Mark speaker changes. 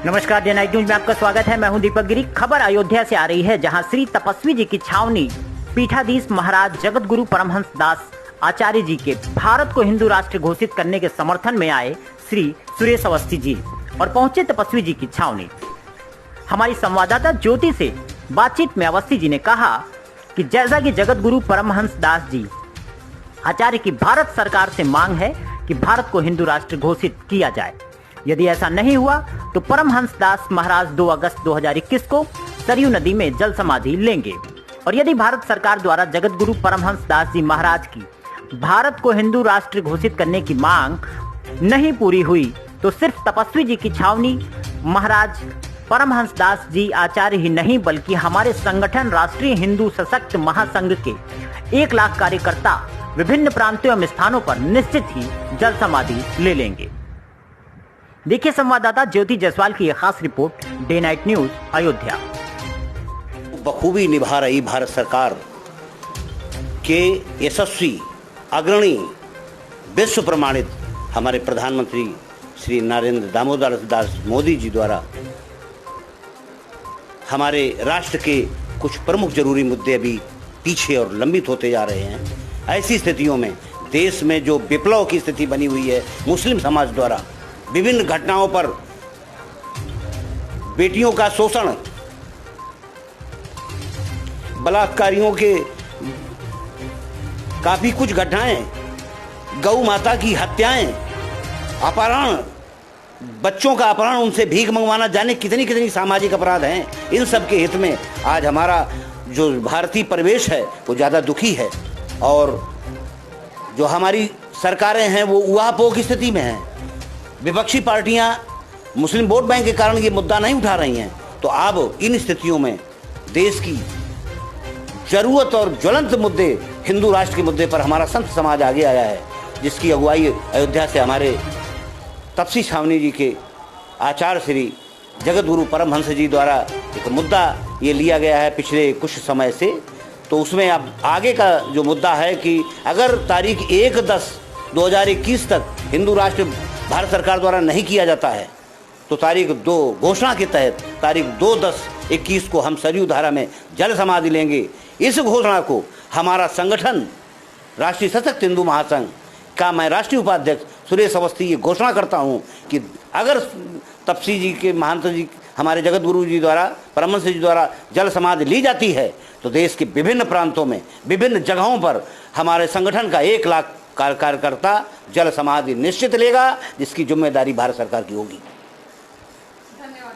Speaker 1: नमस्कार, day night news में आपका स्वागत है। मैं हूं दीपक गिरी। खबर अयोध्या से आ रही है, जहां श्री तपस्वी जी की छावनी पीठाधीश महाराज जगत गुरु परमहंस दास आचार्य जी के भारत को हिंदू राष्ट्र घोषित करने के समर्थन में आए श्री सुरेश अवस्थी जी और पहुंचे तपस्वी जी की छावनी। हमारी संवाददाता ज्योति से बातचीत में अवस्थी जी ने कहा कि जैसा कि जगत गुरु परमहंस दास जी आचार्य की भारत सरकार से मांग है कि भारत को हिंदू राष्ट्र घोषित किया जाए। यदि ऐसा नहीं हुआ तो परमहंस दास महाराज 2 अगस्त 2021 को सरयू नदी में जल समाधि लेंगे। और यदि भारत सरकार द्वारा जगत गुरु परमहंस दास जी महाराज की भारत को हिंदू राष्ट्र घोषित करने की मांग नहीं पूरी हुई तो सिर्फ तपस्वी जी की छावनी महाराज परमहंस दास जी आचार्य ही नहीं बल्कि हमारे संगठन राष्ट्रीय हिंदू सशक्त महासंघ के 1 लाख कार्यकर्ता विभिन्न प्रांतों एवं स्थानों पर निश्चित ही जल समाधि ले लेंगे। देखिए संवाददाता ज्योति जायसवाल की एक खास report, day night news Ayodhya.
Speaker 2: बखूबी निभा रही भारत सरकार के यशस्वी अग्रणी विश्व प्रमाणित हमारे प्रधानमंत्री श्री नरेंद्र दामोदर दास मोदी जी द्वारा हमारे राष्ट्र के कुछ प्रमुख जरूरी मुद्दे अभी पीछे और लंबित होते जा रहे हैं। ऐसी स्थितियों में देश में जो विप्लव की स्थिति बनी हुई है, मुस्लिम समाज द्वारा विभिन्न घटनाओं पर बेटियों का शोषण, बलात्कारियों के काफी कुछ घटनाएं, गौ माता की हत्याएं, अपहरण, बच्चों का अपहरण, उनसे भीख मंगवाना, जाने कितनी कितनी सामाजिक अपराध हैं। इन सब के हित में आज हमारा जो भारतीय परिवेश है वो ज़्यादा दुखी है और जो हमारी सरकारें हैं वो उहापोह की स्थिति में हैं। विपक्षी पार्टियां मुस्लिम वोट बैंक के कारण ये मुद्दा नहीं उठा रही हैं। तो अब इन स्थितियों में देश की जरूरत और ज्वलंत मुद्दे, हिंदू राष्ट्र के मुद्दे पर हमारा संत समाज आगे आया है, जिसकी अगुवाई अयोध्या से हमारे तपसी छावनी जी के आचार्य श्री जगत गुरु परमहंस जी द्वारा एक मुद्दा ये लिया गया है पिछले कुछ समय से। तो उसमें अब आगे का जो मुद्दा है कि अगर तारीख 1/10/2021 तक हिंदू राष्ट्र भारत सरकार द्वारा नहीं किया जाता है तो तारीख 2 घोषणा के तहत तारीख 2/10/21 को हम सरयू धारा में जल समाधि लेंगे। इस घोषणा को हमारा संगठन राष्ट्रीय सशक्त हिंदू महासंघ का मैं राष्ट्रीय उपाध्यक्ष सुरेश अवस्थी ये घोषणा करता हूँ कि अगर तपसी जी के महंत जी हमारे जगत गुरु जी द्वारा परमहंस जी द्वारा जल समाधि ली जाती है तो देश के विभिन्न प्रांतों में विभिन्न जगहों पर हमारे संगठन का 1 लाख कार्यकर्ता जल समाधि निश्चित लेगा, जिसकी जिम्मेदारी भारत सरकार की होगी।
Speaker 3: धन्यवाद।